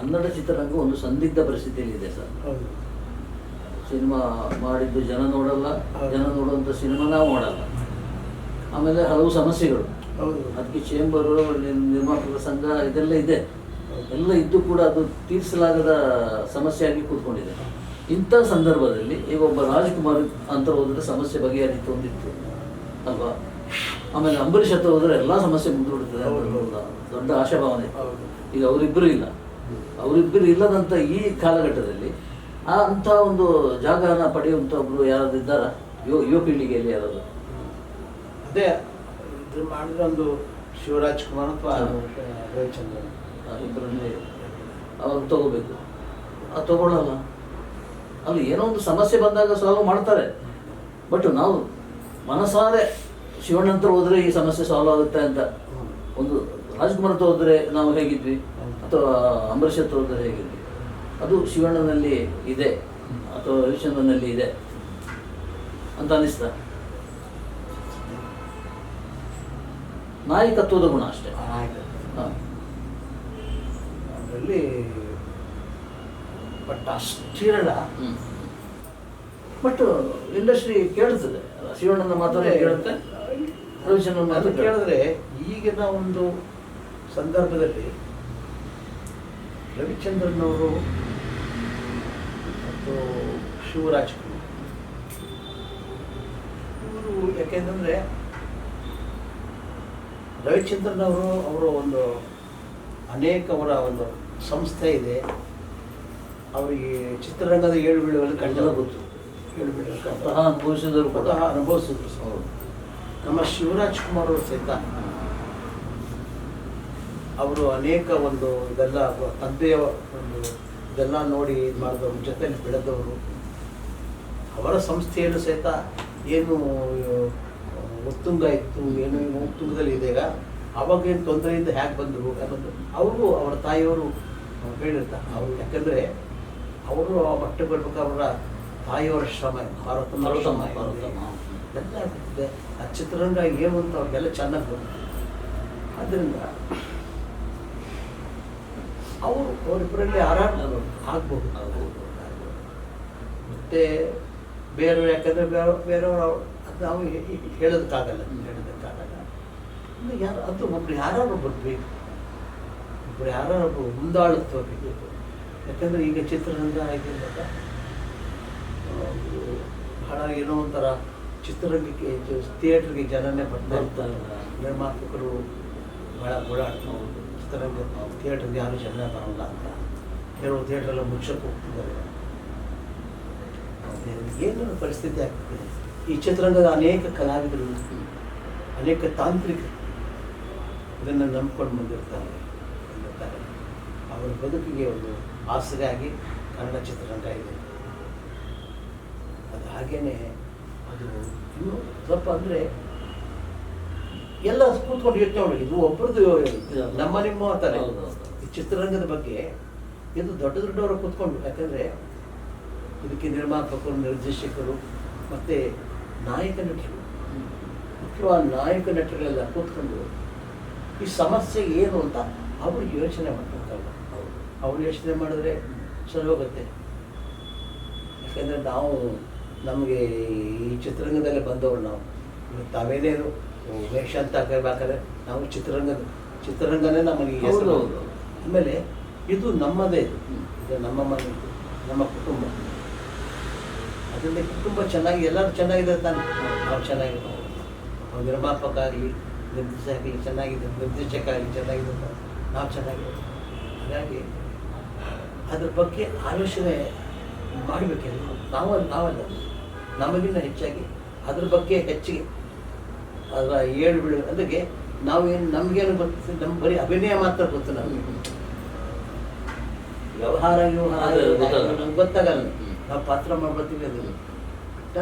ಕನ್ನಡ ಚಿತ್ರರಂಗ ಒಂದು ಸಂದಿಗ್ಧ ಪರಿಸ್ಥಿತಿಯಲ್ಲಿ ಇದೆ ಸರ್. ಹೌದು. ಸಿನಿಮಾ ಮಾಡಿದ್ದು ಜನ ನೋಡಲ್ಲ, ಜನ ನೋಡುವಂಥ ಸಿನಿಮಾ ನಾವು ಮಾಡಲ್ಲ. ಆಮೇಲೆ ಹಲವು ಸಮಸ್ಯೆಗಳು, ಹೌದು. ಅದಕ್ಕೆ ಚೇಂಬರು, ನಿರ್ಮಾಪಕರ ಸಂಘ ಇದೆಲ್ಲ ಇದೆ. ಎಲ್ಲ ಇದ್ದು ಕೂಡ ಅದು ತೀರಿಸಲಾಗದ ಸಮಸ್ಯೆಯಾಗಿ ಕೂತ್ಕೊಂಡಿದೆ. ಇಂಥ ಸಂದರ್ಭದಲ್ಲಿ ಈಗ ಒಬ್ಬ ರಾಜ್ಕುಮಾರ್ ಅಂತ ಹೋದರೆ ಸಮಸ್ಯೆ ಬಗೆಹರಿತು ಒಂದಿತ್ತು ಅಲ್ವಾ. ಆಮೇಲೆ ಅಂಬರೀಷ್ ಹತ್ರ ಹೋದರೆ ಎಲ್ಲ ಸಮಸ್ಯೆ ಮುಂದೂಡುತ್ತದೆ ಅಂತ ದೊಡ್ಡ ಆಶಾಭಾವನೆ. ಈಗ ಅವರಿಬ್ಬರು ಇಲ್ಲ. ಅವರಿಬ್ಬರು ಇಲ್ಲದಂಥ ಈ ಕಾಲಘಟ್ಟದಲ್ಲಿ ಅಂಥ ಒಂದು ಜಾಗನ ಪಡೆಯುವಂಥ ಒಬ್ಬರು ಯಾರಾದ್ರು ಇದ್ದಾರಾ ಯುವ ಪೀಳಿಗೆಯಲ್ಲಿ ಯಾರಾದ್ರು? ಅದೇ ಇದು ಮಾಡಿದ್ರೆ ಒಂದು ಶಿವರಾಜ್ ಕುಮಾರ್ ಅಥವಾ ರವಿಚಂದ್ರನ್ ಇಬ್ಬರಲ್ಲಿ ಅವ್ರು ತಗೋಬೇಕು. ಅದು ತಗೊಳ್ಳಲ್ಲ. ಅಲ್ಲಿ ಏನೋ ಒಂದು ಸಮಸ್ಯೆ ಬಂದಾಗ ಸಾಲ್ವ್ ಮಾಡ್ತಾರೆ. ಬಟ್ ನಾವು ಮನಸಾರೆ ಶಿವಣ್ಣಂತರ ಹೋದರೆ ಈ ಸಮಸ್ಯೆ ಸಾಲ್ವ್ ಆಗುತ್ತೆ ಅಂತ, ಒಂದು ರಾಜ್ಕುಮಾರ್ ಹತ್ರ ಹೋದರೆ ನಾವು ಹೇಗಿದ್ವಿ ಅಥವಾ ಅಂಬರೀಷ್ ಹತ್ರ ಹೋದರೆ ಹೇಗಿದ್ವಿ, ಅದು ಶಿವಣ್ಣನಲ್ಲಿ ಇದೆ ಅಥವಾ ರವಿಚಂದ್ರನಲ್ಲಿ ಇದೆ ಅಂತ ಅನಿಸ್ತಾ? ನಾಯಕತ್ವದ ಗುಣ ಅಷ್ಟೇ. ಅದರಲ್ಲಿ ಬಟ್ ಅಷ್ಟಿರಲ್ಲ. ಬಟ್ ಇಂಡಸ್ಟ್ರಿ ಕೇಳ್ತದೆ, ಶಿವಣ್ಣನ ಮಾತನ್ನು ಕೇಳುತ್ತೆ, ರವಿಚಂದ್ರನ್ ಮಾತು ಕೇಳಿದ್ರೆ ಈಗಿನ ಒಂದು ಸಂದರ್ಭದಲ್ಲಿ ರವಿಚಂದ್ರನ್ ಅವರು ಮತ್ತು ಶಿವರಾಜ್ ಕುಮಾರ್ ಇವರು, ಯಾಕೆಂತಂದರೆ ರವಿಚಂದ್ರನ್ ಅವರು ಒಂದು ಅನೇಕ ಅವರ ಒಂದು ಸಂಸ್ಥೆ ಇದೆ. ಅವರಿಗೆ ಚಿತ್ರರಂಗದ ಏಳು ಬೀಳುವಲ್ಲಿ ಕಂಡಲ ಗೊತ್ತು. ಏಳು ಬೀಳುವ ಅನುಭವಿಸಿದ್ರು ಕೂಡ ಅನುಭವಿಸಿದ್ರು. ನಮ್ಮ ಶಿವರಾಜ್ ಕುಮಾರ್ ಅವರು ಸಹಿತ ಅವರು ಅನೇಕ ಒಂದು ಇದೆಲ್ಲ ತಂದೆಯ ಒಂದು ಇದೆಲ್ಲ ನೋಡಿ ಇದು ಮಾಡಿದವರು, ಜೊತೆಯಲ್ಲಿ ಬೆಳೆದವರು. ಅವರ ಸಂಸ್ಥೆಯಲ್ಲೂ ಸಹಿತ ಏನು ಉತ್ತುಂಗ ಇತ್ತು, ಏನು ಉತ್ತುಂಗದಲ್ಲಿ ಇದೆ. ಈಗ ಅವಾಗೇನು ತೊಂದರೆಯಿಂದ ಹೇಗೆ ಬಂದರು ಅನ್ನೋದು ಅವರು ಅವರ ತಾಯಿಯವರು ಹೇಳಿರ್ತಾರೆ. ಅವರು ಯಾಕಂದರೆ ಅವರು ಆ ಮಟ್ಟಕ್ಕೆ ಬರ್ಬೇಕಾದ್ರೆ ಅವರ ತಾಯಿಯವರ ಶ್ರಮ, ಭಾರತಮ್ಮ ಎಲ್ಲ ಆಗ್ತಿದೆ. ಆ ಚಿತ್ರರಂಗ ಏನು ಅಂತ ಅವ್ರಿಗೆಲ್ಲ ಚೆನ್ನಾಗಿ ಬಂತು. ಆದ್ದರಿಂದ ಅವರಿಬ್ಬರಲ್ಲಿ ಆರಾಮ ಆಗ್ಬೋದು. ಮತ್ತು ಬೇರೆಯವರು, ಯಾಕಂದರೆ ಬೇರೆಯವರು ನಾವು ಹೇಳೋದಕ್ಕಾಗಲ್ಲ. ಯಾರು ಅದು ಒಬ್ರು ಯಾರು ಬರ್ಬೇಕು, ಒಬ್ರು ಯಾರು ಮುಂದಾಳುತ್ವ ಬೇಕು. ಯಾಕಂದರೆ ಈಗ ಚಿತ್ರರಂಗ ಆಗಿರುವಾಗ ಬಹಳ ಏನೋ ಒಂಥರ ಚಿತ್ರರಂಗಕ್ಕೆ ಥಿಯೇಟ್ರಿಗೆ ಜನನೇ ಬರ್ತಾರೆ. ನಿರ್ಮಾಪಕರು ಬಹಳ ಓಡಾಡ್ತಾರೆ. ಚಿತ್ರರಂಗ ಥಿಯೇಟ್ರಿಗೆ ಯಾರು ಜನ ಬರೋಲ್ಲ ಅಂತ ಕೆಲವು ಥಿಯೇಟ್ರೆಲ್ಲ ಮುಚ್ಚಕ್ಕೆ ಹೋಗ್ತಿದ್ದಾರೆ. ಏನು ಪರಿಸ್ಥಿತಿ ಆಗ್ತದೆ. ಈ ಚಿತ್ರರಂಗದ ಅನೇಕ ಕಲಾವಿದರು, ಅನೇಕ ತಾಂತ್ರಿಕರು ಇದನ್ನು ನಂಬ್ಕೊಂಡು ಬಂದಿರ್ತಾರೆ. ಅವರ ಬದುಕಿಗೆ ಒಂದು ಆಸರೆ ಆಗಿ ಕನ್ನಡ ಚಿತ್ರರಂಗ ಇದೆ. ಅದು ಹಾಗೇನೆ ಅದು ಇನ್ನೂ ಸ್ವಲ್ಪ ಅಂದರೆ ಎಲ್ಲ ಕೂತ್ಕೊಂಡು ಯೋಚನೆ ಮಾಡಿ, ಇದು ಒಬ್ಬರದ್ದು ನಮ್ಮ ನಿಮ್ಮ ಅಂತಾರೆ ಈ ಚಿತ್ರರಂಗದ ಬಗ್ಗೆ. ಇದು ದೊಡ್ಡ ದೊಡ್ಡವರು ಕೂತ್ಕೊಂಡು, ಯಾಕಂದರೆ ಇದಕ್ಕೆ ನಿರ್ಮಾಪಕರು, ನಿರ್ದೇಶಕರು ಮತ್ತು ನಾಯಕ ನಟರು, ಮುಖ್ಯವಾದ ನಾಯಕ ನಟರೆಲ್ಲ ಕೂತ್ಕೊಂಡು ಈ ಸಮಸ್ಯೆ ಏನು ಅಂತ ಅವರು ಯೋಚನೆ ಮಾಡಬೇಕಲ್ಲ. ಅವ್ರು ಯೋಚನೆ ಮಾಡಿದ್ರೆ ಸರಿ ಹೋಗುತ್ತೆ. ಯಾಕೆಂದರೆ ನಮಗೆ ಈ ಚಿತ್ರರಂಗದಲ್ಲೇ ಬಂದವರು ನಾವು ತಾವೇನೇನು ವೇಷ ಅಂತ ಬೇಕಾದ್ರೆ ನಾವು ಚಿತ್ರರಂಗನೇ ನಮಗೆ ಹೆಸರು. ಆಮೇಲೆ ಇದು ನಮ್ಮದೇ, ಇದು ನಮ್ಮ ಮನೆ, ನಮ್ಮ ಕುಟುಂಬ. ಅದರಲ್ಲಿ ಕುಟುಂಬ ಚೆನ್ನಾಗಿ ಎಲ್ಲರೂ ಚೆನ್ನಾಗಿದೆ ತಾನೆ. ನಾವು ಚೆನ್ನಾಗಿರೋ ನಿರ್ಮಾಪಕ ಆಗಲಿ, ನಿರ್ದೇಶಕ ಆಗಲಿ ಚೆನ್ನಾಗಿದೆ, ನಿರ್ದೇಶಕ ಆಗಲಿ ಚೆನ್ನಾಗಿದೆ, ನಾವು ಚೆನ್ನಾಗಿದೆ. ಹಾಗಾಗಿ ಅದ್ರ ಬಗ್ಗೆ ಆಲೋಚನೆ ಮಾಡಬೇಕೆಲ್ಲ. ನಾವಲ್ಲ, ನಮಗಿನ್ನ ಹೆಚ್ಚಾಗಿ ಅದ್ರ ಬಗ್ಗೆ ಹೆಚ್ಚಿಗೆ ಅದರ ಏಳು ಬೀಳು ಅದಕ್ಕೆ ನಾವೇನು ನಮಗೇನು ಗೊತ್ತು, ನಮ್ಮ ಬರೀ ಅಭಿನಯ ಮಾತ್ರ ಗೊತ್ತು. ನಮಗೆ ವ್ಯವಹಾರ ನಮ್ಗೆ ಗೊತ್ತಾಗಲ್ಲ. ನಾವು ಪಾತ್ರ ಮಾಡ್ಕೊತೀವಿ. ಅದು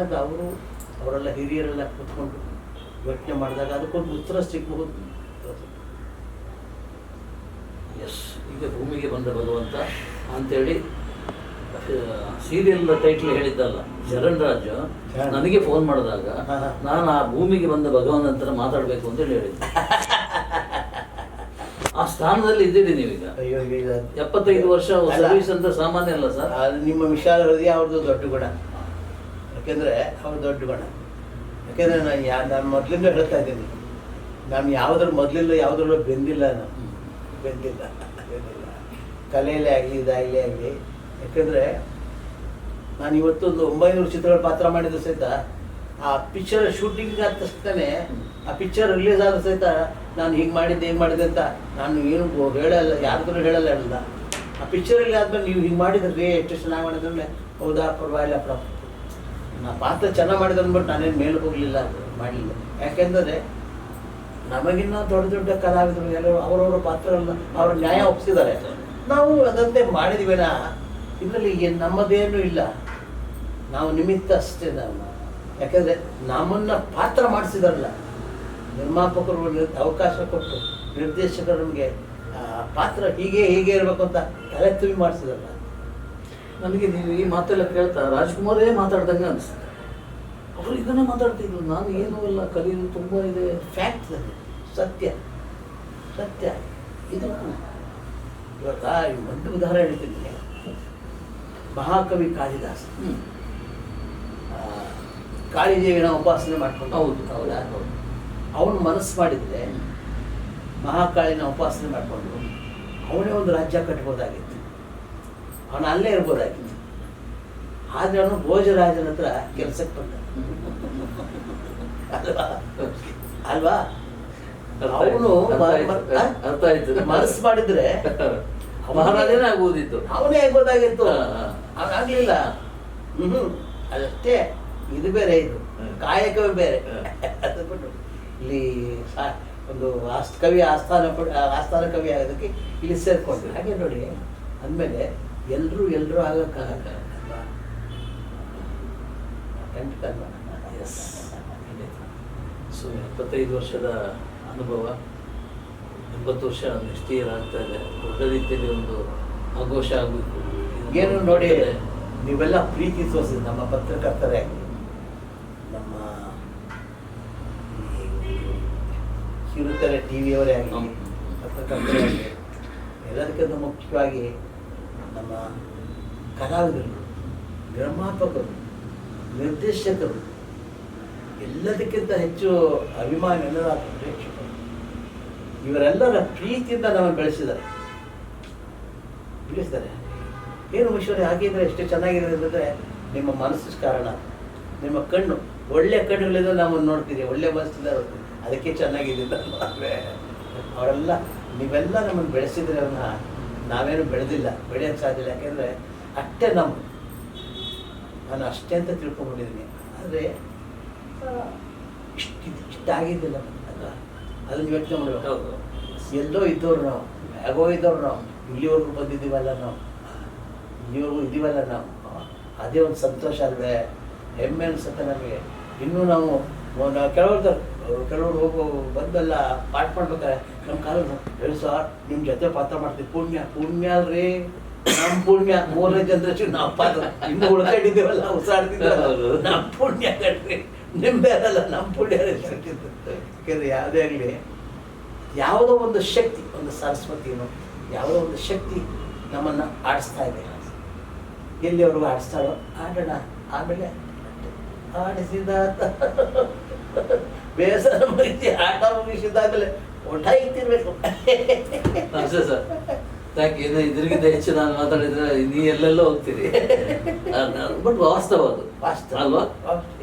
ಅವರೆಲ್ಲ ಹಿರಿಯರೆಲ್ಲ ಕೂತ್ಕೊಂಡು ಯೋಚನೆ ಮಾಡಿದಾಗ ಅದಕ್ಕೊಂದು ಉತ್ತರ ಸಿಗಬಹುದು. ಎಸ್, ಈಗ ಭೂಮಿಗೆ ಬಂದ ಭಗವಂತ ಅಂತೇಳಿ ಸೀರಿಯಲ್ ಟೈಟ್ಲ್ ಹೇಳಿದ್ದಲ್ಲ ಶರಣ್ ರಾಜ್. ನನಗೆ ಫೋನ್ ಮಾಡಿದಾಗ ನಾನು ಆ ಭೂಮಿಗೆ ಬಂದ ಭಗವಂತನ ಮಾತಾಡಬೇಕು ಅಂತ ಹೇಳಿದ್ದೆ. ಆ ಸ್ಥಾನದಲ್ಲಿ ಇದ್ದೀರಿ ನೀವೀಗ. ಅಯ್ಯೋ ಈಗ 75 ವರ್ಷ ಅಲ್ಲ. ಸರ್ವಿಸ್ ಅಂತ ಸಾಮಾನ್ಯ ಅಲ್ಲ ಸರ್. ಅದು ನಿಮ್ಮ ವಿಶಾಲ ಹೃದಯ ಅವ್ರದ್ದು ದೊಡ್ಡ ಗುಣ. ಯಾಕೆಂದರೆ ಅವ್ರ ದೊಡ್ಡ ಗುಣ. ಯಾಕೆಂದರೆ ನಾನು ಮೊದಲಿಂದ ಹೇಳ್ತಾ ಇದ್ದೀನಿ, ನಾನು ಮೊದಲಿಂದ ಯಾವುದ್ರಲ್ಲೂ ಬೆಂದಿಲ್ಲ. ನಾನು ಬೆಂದಿಲ್ಲ. ಕಲೆಯಲ್ಲೇ ಆಗಲಿ ಇದಾಗಲೇ ಆಗಲಿ. ಯಾಕೆಂದರೆ ನಾನು ಇವತ್ತೊಂದು 900 ಚಿತ್ರಗಳ ಪಾತ್ರ ಮಾಡಿದ್ರು ಸಹಿತ ಆ ಪಿಕ್ಚರ್ ಶೂಟಿಂಗ್ ಆದ ತಕ್ಷಣ ಆ ಪಿಕ್ಚರ್ ರಿಲೀಸ್ ಆದ ಸಹಿತ ನಾನು ಹಿಂಗೆ ಮಾಡಿದ್ದೆ ಅಂತ ನಾನು ಏನು ಹೇಳಲ್ಲ, ಯಾರಿಗೂ ಹೇಳಲ್ಲ. ಆ ಪಿಕ್ಚರಲ್ಲಿ ಆದ್ಮೇಲೆ ನೀವು ಹಿಂಗೆ ಮಾಡಿದ್ರಿ, ಎಷ್ಟು ಚೆನ್ನಾಗಿ ಮಾಡಿದ್ರೆ ಹೌದಾ ಪರವಾಗಿಲ್ಲ ನಾ ಪಾತ್ರ ಚೆನ್ನಾಗಿ ಮಾಡಿದ್ರೆ ಅಂದ್ಬಿಟ್ಟು ನಾನೇನು ಮೇಲೆ ಹೋಗಲಿಲ್ಲ, ಮಾಡಲಿಲ್ಲ. ಯಾಕೆಂದರೆ ನಮಗಿನ್ನ ದೊಡ್ಡ ದೊಡ್ಡ ಕಲಾವಿದರು ಎಲ್ಲರೂ ಅವರವರ ಪಾತ್ರಗಳನ್ನ ಅವ್ರ ನ್ಯಾಯ ಒಪ್ಪಿಸಿದ್ದಾರೆ. ನಾವು ಅದಂತೆ ಮಾಡಿದ್ವಿನ ಇದರಲ್ಲಿ ನಮ್ಮದೇನು ಇಲ್ಲ, ನಾವು ನಿಮಿತ್ತ ಅಷ್ಟೇ. ನಾವು ಯಾಕೆಂದರೆ ನಮ್ಮನ್ನು ಪಾತ್ರ ಮಾಡಿಸಿದಾರಲ್ಲ ನಿರ್ಮಾಪಕರು, ಅವಕಾಶ ಕೊಟ್ಟು ನಿರ್ದೇಶಕರು ನಮಗೆ ಪಾತ್ರ ಹೀಗೆ ಇರಬೇಕು ಅಂತ ತಲೆ ತುವಿ ಮಾಡಿಸಿದಾರಲ್ಲ. ನನಗೆ ನೀವು ಈ ಮಾತೆಲ್ಲ ಕೇಳ್ತಾ ರಾಜ್ಕುಮಾರೇ ಮಾತಾಡ್ದಂಗೆ ಅನಿಸ್ತದೆ. ಅವರು ಇದನ್ನೇ ಮಾತಾಡ್ತಿದ್ರು, ನಾನು ಏನೂ ಇಲ್ಲ, ಕಲಿಯೋದು ತುಂಬ ಇದೆ. ಫ್ಯಾಕ್ಟ್ ಅದು, ಸತ್ಯ. ಇದು ಇವತ್ತ ಒಂದು ಉದಾಹರಣೆ ಹೇಳ್ತೀನಿ. ಮಹಾಕವಿ ಕಾಳಿದಾಸ ಕಾಳಿದೇವಿನ ಉಪಾಸನೆ ಮಾಡ್ಕೊಂಡು, ಹೌದಾ, ಅವನು ಮನಸ್ಸು ಮಾಡಿದರೆ ಮಹಾಕಾಳಿನ ಉಪಾಸನೆ ಮಾಡಿಕೊಂಡು ಅವನೇ ಒಂದು ರಾಜ್ಯ ಕಟ್ಬೋದಾಗಿತ್ತು, ಅವನು ಅಲ್ಲೇ ಇರ್ಬೋದಾಗಿತ್ತು. ಆದರೆ ಅವನು ಭೋಜರಾಜನ ಹತ್ರ ಕೆಲಸಕ್ಕೆ ಬಂದ ಅಲ್ವಾ. ಅವನು ಅರ್ಥ ಆಯ್ತು. ಮನಸ್ಸು ಮಾಡಿದ್ರೆ ಮಹಾರಾಜನೇ ಆಗ್ಬೋದಿತ್ತು, ಅವನೇ ಆಗ್ಬೋದಾಗಿತ್ತು. ಅವನಾಗ್ಲಿಲ್ಲ. ಅದಷ್ಟೇ. ಇದು ಬೇರೆ, ಇದು ಕಾಯಕವೇ ಬೇರೆ. ಅದನ್ನು ಇಲ್ಲಿ ಒಂದು ಆಸ್ಥಾನ ಕವಿ ಆಗೋದಕ್ಕೆ ಇಲ್ಲಿ ಸೇರ್ಕೊಂಡ್ರು. ಹಾಗೆ ನೋಡಿ ಅಂದಮೇಲೆ ಎಲ್ಲರೂ ಆಗಕ್ಕಾಗಲ್ಲ. ಎಸ್. ಸೊ 75 ವರ್ಷದ ಅನುಭವ, 80 ವರ್ಷ ನೆಕ್ಸ್ಟ್ ಇಯರ್ ಆಗ್ತಾ ಇದೆ. ದೊಡ್ಡ ರೀತಿಯಲ್ಲಿ ಒಂದು ಆಘೋಷ ಆಗಬೇಕು. ಏನು ನೋಡಿ, ನೀವೆಲ್ಲ ಪ್ರೀತಿ ತೋರಿಸಿದ ನಮ್ಮ ಪತ್ರಕರ್ತರೇ ಆಗಲಿ, ನಮ್ಮ ಕಿರುತೆರೆ ಟಿವಿಯವರೇ ಆಗಲಿ, ಪತ್ರಕರ್ತರೇ ಆಗಲಿ, ಎಲ್ಲದಕ್ಕಿಂತ ಮುಖ್ಯವಾಗಿ ನಮ್ಮ ಕಲಾವಿದರು, ನಿರ್ಮಾಪಕರು, ನಿರ್ದೇಶಕರು, ಎಲ್ಲದಕ್ಕಿಂತ ಹೆಚ್ಚು ಅಭಿಮಾನಿ ಎಲ್ಲರ ಪ್ರೇಕ್ಷಕರು, ಇವರೆಲ್ಲರ ಪ್ರೀತಿಯಿಂದ ನಮ್ಮನ್ನು ಬೆಳೆಸಿದ್ದಾರೆ. ಏನು ವಿಶ್ವರೇ ಆಗಿದ್ರೆ ಎಷ್ಟು ಚೆನ್ನಾಗಿದೆ ಅಂದರೆ ನಿಮ್ಮ ಮನಸ್ಸು ಕಾರಣ. ನಿಮ್ಮ ಕಣ್ಣು, ಒಳ್ಳೆ ಕಣ್ಣುಗಳಿಂದ ನಮ್ಮನ್ನು ನೋಡ್ತೀರಿ, ಒಳ್ಳೆ ಮನಸ್ಸಿಂದ ನೋಡ್ತೀರಿ, ಅದಕ್ಕೆ ಚೆನ್ನಾಗಿದೆ. ಅವರೆಲ್ಲ ನೀವೆಲ್ಲ ನಮ್ಮನ್ನು ಬೆಳೆಸಿದ್ರೆ ಅವನ್ನ ನಾವೇನು ಬೆಳೆಯೋಕ್ಕೆ ಸಾಧ್ಯ ಇಲ್ಲ. ಯಾಕೆಂದರೆ ಅಷ್ಟೇ ನಾನು ಅಷ್ಟೇ ಅಂತ ತಿಳ್ಕೊಂಡ್ಬಿಟ್ಟಿದ್ದೀನಿ. ಆದರೆ ಇಷ್ಟಾಗಿದ್ದಿಲ್ಲ ಅಲ್ಲ, ಅದನ್ನು ಯೋಚನೆ ಮಾಡಬೇಕು. ಎಲ್ಲೋ ಇದ್ದವ್ರು ನಾವು, ಹೇಗೋ ಇದ್ದವ್ರು ನಾವು, ಇಲ್ಲಿವರೆಗೂ ಬಂದಿದ್ದೀವಲ್ಲ ನಾವು, ಅದೇ ಒಂದು ಸಂತೋಷ ಅಲ್ವೇ, ಹೆಮ್ಮೆ ಅನ್ಸುತ್ತೆ ನಮಗೆ. ಇನ್ನೂ ನಾವು ಕೆಲವರು ಬಂದೆಲ್ಲ ಪಾಠ ಮಾಡ್ಬೇಕಾರೆ ನಮ್ಮ ಕಾಲದ ಹೇಳಿ ಸರ್ ನಿಮ್ಮ ಜೊತೆ ಪಾತ್ರ ಮಾಡ್ತೀವಿ. ಪುಣ್ಯ ಅಲ್ರಿ, ನಮ್ಮ ಪುಣ್ಯ 3ನೇ ಜನರೇಷನ್ ನಾವು ಪಾತ್ರ ಇನ್ನೂ ಉಳ್ಕೊಂಡಿದ್ದೀವಲ್ಲ, ಉಸಾಡ್ತಿದ್ದೀವಲ್ಲ, ನಮ್ಮ ಪುಣ್ಯ ಕಟ್ರಿ, ನಿಮ್ಮದೇ ಅಲ್ಲ, ನಮ್ಮ ಪುಣ್ಯ ಸಿಕ್ಕಿದ್ದು. ಯಾಕೆಂದರೆ ಯಾವುದೇ ಆಗಲಿ, ಯಾವುದೋ ಒಂದು ಶಕ್ತಿ, ಒಂದು ಸರಸ್ವತಿನೋ ಯಾವುದೋ ಒಂದು ಶಕ್ತಿ ನಮ್ಮನ್ನು ಆಡಿಸ್ತಾ ಇದೆ. ಎಲ್ಲಿವರೆಗೂ ಆಡಿಸ್ತಾಳೋ ಆಡೋಣ, ಆಮೇಲೆ ಆಡಿಸಿದ ಬೇಸರ ಮುಗಿಸಿ ಆಟ ಮುಗಿಸಿದಾಗಲೇ ಒಟ್ಟಾಗಿರ್ಬೇಕು. Sir thank you. ಇದ್ರಿಗಿಂತ ಹೆಚ್ಚು ನಾನು ಮಾತಾಡಿದ್ರೆ ನೀ ಎಲ್ಲೆಲ್ಲೋ ಹೋಗ್ತೀರಿ. ಬಟ್ ವಾಸ್ತವ ಅದು ಅಲ್ವಾ?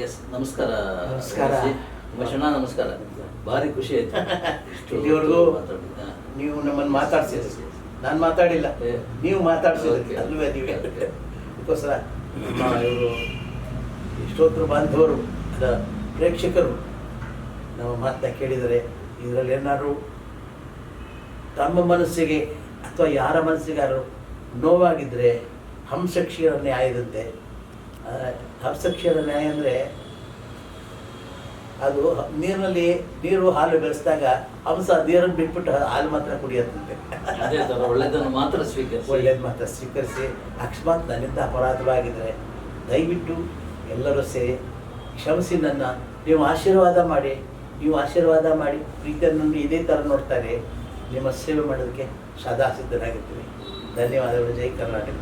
ಎಸ್. ನಮಸ್ಕಾರ. ಭೂಷಣ, ನಮಸ್ಕಾರ. ಭಾರಿ ಖುಷಿ ಆಯ್ತು ಇಲ್ಲಿವರೆಗೂ ನೀವು ನಮ್ಮನ್ನು ಮಾತಾಡ್ಸಿದ್ರಿ, ನಾನು ಮಾತಾಡಿಲ್ಲ, ನೀವು ಮಾತಾಡ್ಸಿದ್ರಿ ಅಲ್ವೇ? ನೀವೇ ಅದಕ್ಕೋಸ್ಕರ ಇವರು ಶ್ರೋತೃ ಬಾಂಧವರು, ಪ್ರೇಕ್ಷಕರು ನಮ್ಮ ಮಾತನ್ನ ಕೇಳಿದರೆ ಇದರಲ್ಲಿ ಏನಾದ್ರು ತಮ್ಮ ಮನಸ್ಸಿಗೆ ಅಥವಾ ಯಾರ ಮನಸ್ಸಿಗಾರು ನೋವಾಗಿದ್ದರೆ ಹಂಸಕ್ಷೀರ ನ್ಯಾಯದಂತೆ. ಹಂಸಕ್ಷೀರ ನ್ಯಾಯ ಅಂದರೆ ಅದು ನೀರು ಹಾಲು ಬೆಳೆಸಿದಾಗ ಹಂಸ ನೀರನ್ನು ಬಿಟ್ಬಿಟ್ಟು ಹಾಲು ಮಾತ್ರ ಕುಡಿಯತ್ತಂತೆ. ಒಳ್ಳೆಯದನ್ನು ಮಾತ್ರ ಸ್ವೀಕರಿಸಿ ಅಕಸ್ಮಾತ್ ನನ್ನಿಂದ ಅಪರಾಧವಾಗಿದ್ದರೆ ದಯವಿಟ್ಟು ಎಲ್ಲರೂ ಸೇರಿ ಕ್ಷಮಿಸಿ ನೀವು ಆಶೀರ್ವಾದ ಮಾಡಿ ಪ್ರೀತಿಯನ್ನು ಇದೇ ಥರ ನೋಡ್ತಾರೆ. ನಿಮ್ಮ ಸೇವೆ ಮಾಡೋದಕ್ಕೆ ಸದಾ ಸಿದ್ಧರಾಗಿರ್ತೀವಿ. ಧನ್ಯವಾದಗಳು. ಜೈ ಕರ್ನಾಟಕ.